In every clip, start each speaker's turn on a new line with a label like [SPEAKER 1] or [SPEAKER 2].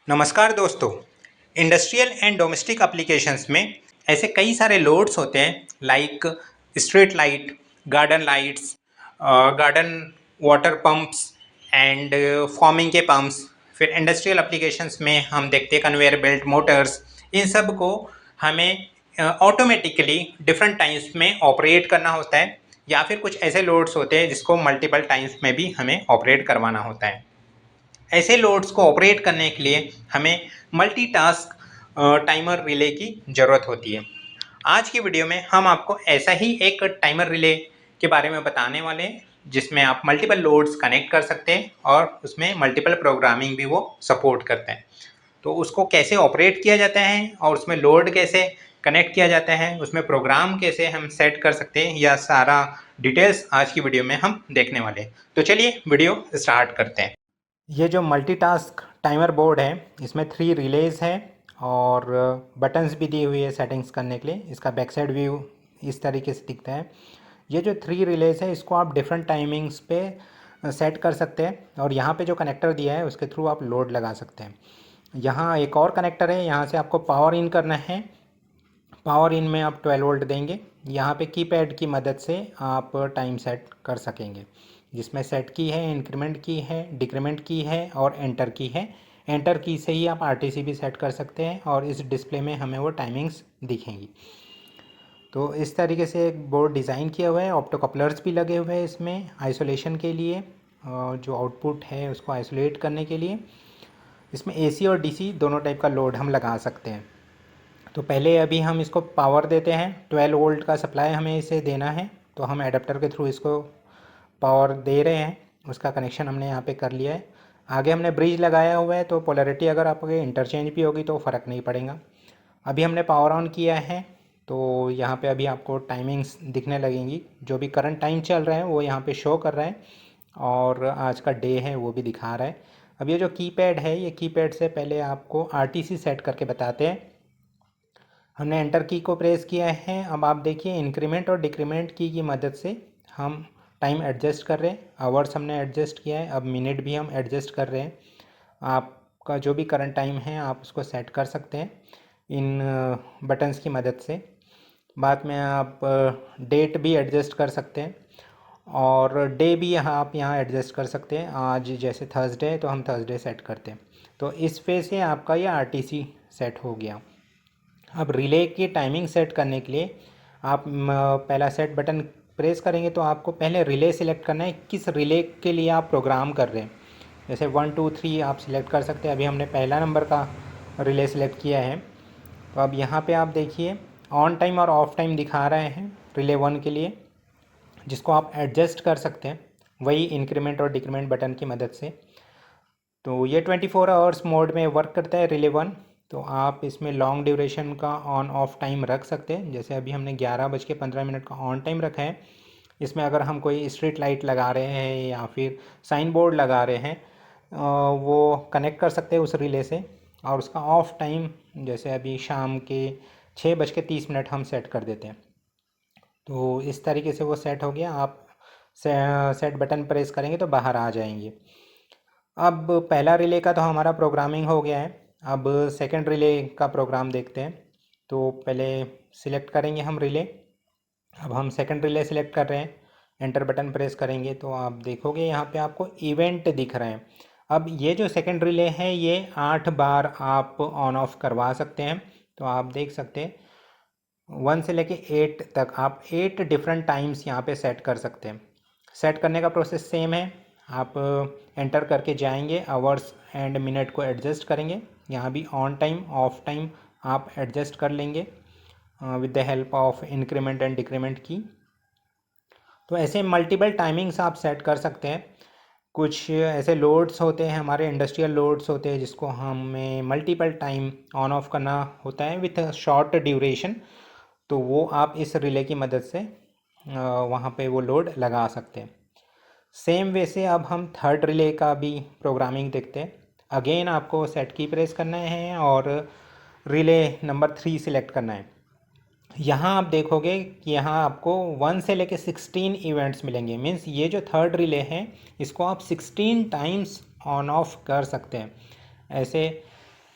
[SPEAKER 1] नमस्कार दोस्तों। Industrial and domestic applications में ऐसे कई सारे लोड्स होते हैं like street light, garden lights, garden water pumps and farming के पंप्स। फिर इंडस्ट्रियल एप्लीकेशंस में हम देखते हैं कन्वेयर बेल्ट, मोटर्स। इन सब को हमें ऑटोमेटिकली डिफरेंट टाइम्स में ऑपरेट करना होता है, या फिर कुछ ऐसे लोड्स होते हैं जिसको मल्टीपल टाइम्स में भी हमें ऑपरेट करवाना होता है। ऐसे लोड्स को ऑपरेट करने के लिए हमें मल्टीटास्क टाइमर रिले की ज़रूरत होती है। आज की वीडियो में हम आपको ऐसा ही एक टाइमर रिले के बारे में बताने वाले हैं जिसमें आप मल्टीपल लोड्स कनेक्ट कर सकते हैं और उसमें मल्टीपल प्रोग्रामिंग भी वो सपोर्ट करते हैं। तो उसको कैसे ऑपरेट किया जाता है और उसमें लोड कैसे कनेक्ट किया जाता है, उसमें प्रोग्राम कैसे हम सेट कर सकते हैं, यह सारा डिटेल्स आज की वीडियो में हम देखने वाले हैं। तो चलिए वीडियो स्टार्ट करते हैं। ये जो मल्टीटास्क टाइमर बोर्ड है इसमें 3 रिलेज है और बटन्स भी दी हुई है सेटिंग्स करने के लिए। इसका बैक साइड व्यू इस तरीके से दिखता है। ये जो 3 रिलेज है इसको आप डिफरेंट टाइमिंग्स पे सेट कर सकते हैं और यहाँ पे जो कनेक्टर दिया है उसके थ्रू आप लोड लगा सकते हैं। यहाँ एक और कनेक्टर है, यहाँ से आपको पावर इन करना है। पावर इन में आप 12 वोल्ट देंगे। यहाँ पे कीपैड की मदद से आप टाइम सेट कर सकेंगे, जिसमें सेट की है, इंक्रीमेंट की है, डिक्रीमेंट की है और एंटर की है। एंटर की से ही आप आरटीसी भी सेट कर सकते हैं और इस डिस्प्ले में हमें वो टाइमिंग्स दिखेंगी। तो इस तरीके से एक बोर्ड डिज़ाइन किया हुआ है। ऑप्टो कपलर्स भी लगे हुए हैं इसमें आइसोलेशन के लिए, जो आउटपुट है उसको आइसोलेट करने के लिए। इसमें एसी और डीसी दोनों टाइप का लोड हम लगा सकते हैं। तो पहले अभी हम इसको पावर देते हैं। 12 वोल्ट का सप्लाई हमें इसे देना है, तो हम एडाप्टर के थ्रू इसको पावर दे रहे हैं। उसका कनेक्शन हमने यहाँ पे कर लिया है। आगे हमने ब्रिज लगाया हुआ है, तो पोलैरिटी अगर आपके इंटरचेंज भी होगी तो फ़र्क नहीं पड़ेगा। अभी हमने पावर ऑन किया है, तो यहाँ पे अभी आपको टाइमिंग्स दिखने लगेंगी। जो भी करंट टाइम चल रहा है वो यहाँ पे शो कर रहा है और आज का डे है वो भी दिखा रहा है। अब ये जो कीपैड है, ये कीपैड से पहले आपको आरटीसी सेट करके बताते हैं। हमने एंटर की को प्रेस किया है। अब आप देखिए इंक्रीमेंट और डिक्रीमेंट की मदद से हम टाइम एडजस्ट कर रहे हैं। आवर्स हमने एडजस्ट किया है, अब मिनट भी हम एडजस्ट कर रहे हैं। आपका जो भी करंट टाइम है आप उसको सेट कर सकते हैं इन बटन्स की मदद से। बाद में आप डेट भी एडजस्ट कर सकते हैं और डे भी आप यहाँ एडजस्ट कर सकते हैं। आज जैसे थर्सडे है तो हम थर्सडे सेट करते हैं। तो इस वे से आपका ये आरटीसी सेट हो गया। अब रिले की टाइमिंग सेट करने के लिए आप पहला सेट बटन प्रेस करेंगे तो आपको पहले रिले सिलेक्ट करना है, किस रिले के लिए आप प्रोग्राम कर रहे हैं। जैसे 1 2 3 आप सिलेक्ट कर सकते हैं। अभी हमने पहला नंबर का रिले सिलेक्ट किया है। तो अब यहाँ पे आप देखिए ऑन टाइम और ऑफ टाइम दिखा रहे हैं रिले 1 के लिए, जिसको आप एडजस्ट कर सकते हैं वही इंक्रीमेंट और डिक्रीमेंट बटन की मदद से। तो ये 24 आवर्स मोड में वर्क करता है रिले 1। तो आप इसमें लॉन्ग ड्यूरेशन का ऑन ऑफ टाइम रख सकते हैं। जैसे अभी हमने 11:15 का ऑन टाइम रखा है। इसमें अगर हम कोई स्ट्रीट लाइट लगा रहे हैं या फिर साइन बोर्ड लगा रहे हैं, वो कनेक्ट कर सकते हैं उस रिले से। और उसका ऑफ टाइम जैसे अभी शाम के 6:30 हम सेट कर देते हैं। तो इस तरीके से वो सेट हो गया। आप सेट बटन प्रेस करेंगे तो बाहर आ जाएंगे। अब पहला रिले का तो हमारा प्रोग्रामिंग हो गया है। अब सेकंड रिले का प्रोग्राम देखते हैं। तो पहले सिलेक्ट करेंगे हम रिले। अब हम सेकंड रिले सिलेक्ट कर रहे हैं। एंटर बटन प्रेस करेंगे तो आप देखोगे यहाँ पे आपको इवेंट दिख रहे हैं। अब ये जो सेकंड रिले है ये 8 बार आप ऑन ऑफ करवा सकते हैं। तो आप देख सकते हैं 1 से लेके 8 तक आप 8 डिफरेंट टाइम्स यहाँ पे सेट कर सकते हैं। सेट करने का प्रोसेस सेम है। आप एंटर करके जाएंगे, आवर्स एंड मिनट को एडजस्ट करेंगे। यहाँ भी ऑन टाइम ऑफ टाइम आप एडजस्ट कर लेंगे with the help of increment and decrement की। तो ऐसे मल्टीपल टाइमिंग्स आप सेट कर सकते हैं। कुछ ऐसे लोड्स होते हैं, हमारे इंडस्ट्रियल लोड्स होते हैं जिसको हमें मल्टीपल टाइम ऑन ऑफ करना होता है विथ शॉर्ट ड्यूरेशन। तो वो आप इस रिले की मदद से वहाँ पे वो लोड लगा सकते हैं। सेम वे से अब हम थर्ड रिले का भी प्रोग्रामिंग देखते हैं। अगेन आपको सेट की प्रेस करना है और रिले नंबर 3 सिलेक्ट करना है। यहाँ आप देखोगे कि यहाँ आपको 1 से लेके 16 इवेंट्स मिलेंगे। मीन्स ये जो थर्ड रिले है इसको आप 16 टाइम्स ऑन ऑफ कर सकते हैं। ऐसे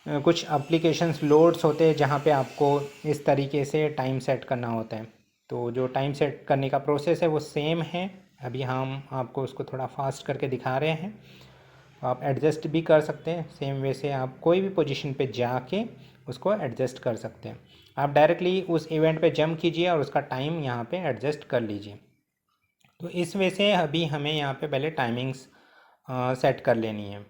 [SPEAKER 1] कुछ एप्लीकेशंस लोड्स होते हैं जहाँ पे आपको इस तरीके से टाइम सेट करना होता है। तो जो टाइम सेट करने का प्रोसेस है वो सेम है। अभी हम आपको उसको थोड़ा फास्ट करके दिखा रहे हैं। आप एडजस्ट भी कर सकते हैं सेम वे से, आप कोई भी पोजीशन पे जाके उसको एडजस्ट कर सकते हैं। आप डायरेक्टली उस इवेंट पे जंप कीजिए और उसका टाइम यहाँ पे एडजस्ट कर लीजिए। तो इस वे से अभी हमें यहाँ पे पहले टाइमिंग्स सेट कर लेनी है।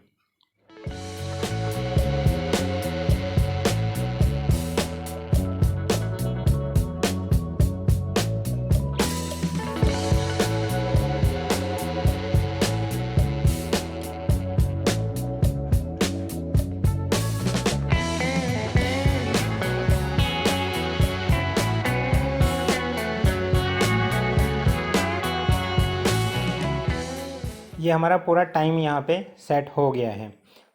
[SPEAKER 1] ये हमारा पूरा टाइम यहाँ पे सेट हो गया है।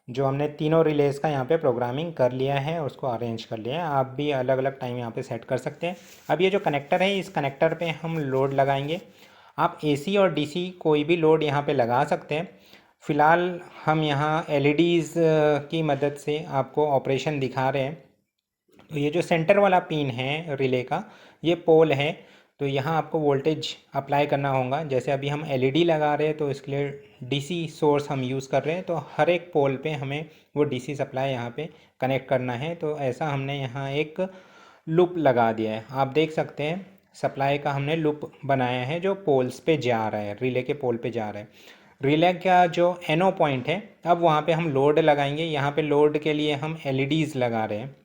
[SPEAKER 1] जो हमने तीनों रिलेज़ का यहाँ पे प्रोग्रामिंग कर लिया है, उसको अरेंज कर लिया है। आप भी अलग अलग टाइम यहाँ पे सेट कर सकते हैं। अब ये जो कनेक्टर है, इस कनेक्टर पे हम लोड लगाएंगे। आप एसी और डीसी कोई भी लोड यहाँ पे लगा सकते हैं। फ़िलहाल हम यहाँ एलईडीज़ की मदद से आपको ऑपरेशन दिखा रहे हैं। तो ये जो सेंटर वाला पिन है रिले का, ये पोल है। तो यहाँ आपको वोल्टेज अप्लाई करना होगा। जैसे अभी हम एलईडी लगा रहे हैं तो इसके लिए डीसी सोर्स हम यूज़ कर रहे हैं, तो हर एक पोल पे हमें वो डीसी सप्लाई यहाँ पे कनेक्ट करना है। तो ऐसा हमने यहाँ एक लूप लगा दिया है। आप देख सकते हैं सप्लाई का हमने लूप बनाया है जो पोल्स पे जा रहा है, रिले के पोल पे जा रहा है। रिले का जो एनो पॉइंट है, अब वहाँ पे हम लोड लगाएंगे। यहाँ पे लोड के लिए हम एलईडीज़ लगा रहे हैं।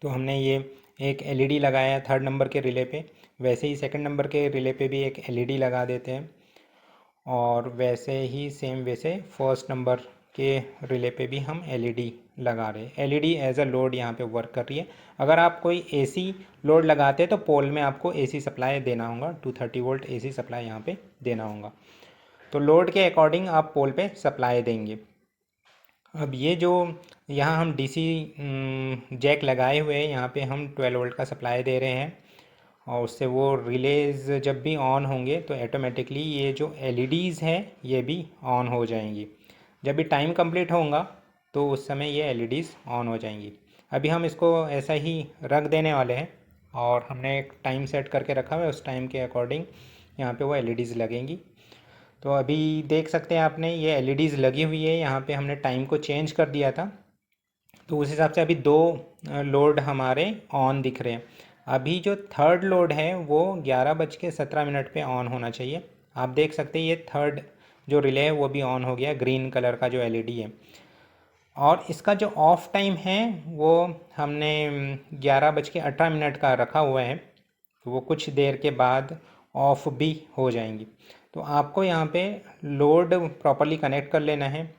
[SPEAKER 1] तो हमने ये एक एलईडी लगाया है थर्ड नंबर के रिले पे, वैसे ही सेकंड नंबर के रिले पे भी एक एलईडी लगा देते हैं। और वैसे ही सेम वैसे फर्स्ट नंबर के रिले पे भी हम एलईडी लगा रहे हैं। एलईडी एज अ लोड यहाँ पे वर्क कर रही है। अगर आप कोई एसी लोड लगाते हैं तो पोल में आपको एसी सप्लाई देना होगा, 230 वोल्ट एसी सप्लाई यहाँ पे देना होगा। तो लोड के अकॉर्डिंग आप पोल पे सप्लाई देंगे। अब ये जो यहाँ हम डीसी जैक लगाए हुए हैं, यहाँ पे हम 12 वोल्ट का सप्लाई दे रहे हैं। और उससे वो रिलेज जब भी ऑन होंगे तो ऑटोमेटिकली ये जो एलईडीज़ हैं ये भी ऑन हो जाएंगी। जब भी टाइम कंप्लीट होगा तो उस समय ये एलईडीज़ ऑन हो जाएंगी। अभी हम इसको ऐसा ही रख देने वाले हैं और हमने एक टाइम सेट करके रखा हुआ है, उस टाइम के अकॉर्डिंग यहाँ पे वो एलईडीज़ लगेंगी। तो अभी देख सकते हैं आपने ये एलईडीज़ लगी हुई है। यहाँ पे हमने टाइम को चेंज कर दिया था, तो उस हिसाब से अभी दो लोड हमारे ऑन दिख रहे हैं। अभी जो थर्ड लोड है वो 11:17 पे ऑन होना चाहिए। आप देख सकते हैं ये थर्ड जो रिले है वो भी ऑन हो गया, ग्रीन कलर का जो एलईडी है। और इसका जो ऑफ टाइम है वो हमने 11:18 का रखा हुआ है। तो वो कुछ देर के बाद ऑफ भी हो जाएंगी। तो आपको यहाँ पे लोड प्रॉपरली कनेक्ट कर लेना है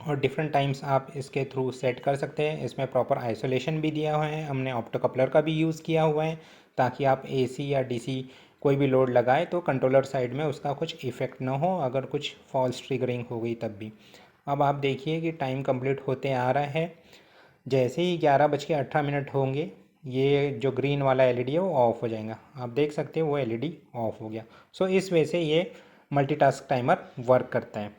[SPEAKER 1] और डिफरेंट टाइम्स आप इसके थ्रू सेट कर सकते हैं। इसमें प्रॉपर आइसोलेशन भी दिया हुआ है, हमने ऑप्टोकपलर का भी यूज़ किया हुआ है ताकि आप एसी या डीसी कोई भी लोड लगाए तो कंट्रोलर साइड में उसका कुछ इफ़ेक्ट ना हो अगर कुछ फॉल्स ट्रिगरिंग हो गई तब भी। अब आप देखिए कि टाइम कंप्लीट होते आ रहा है। जैसे ही 11:18 होंगे ये जो ग्रीन वाला एलईडी है वो ऑफ़ हो जाएगा। आप देख सकते हैं वो एलईडी ऑफ़ हो गया। सो इस वजह से ये मल्टीटास्क टाइमर वर्क करता है।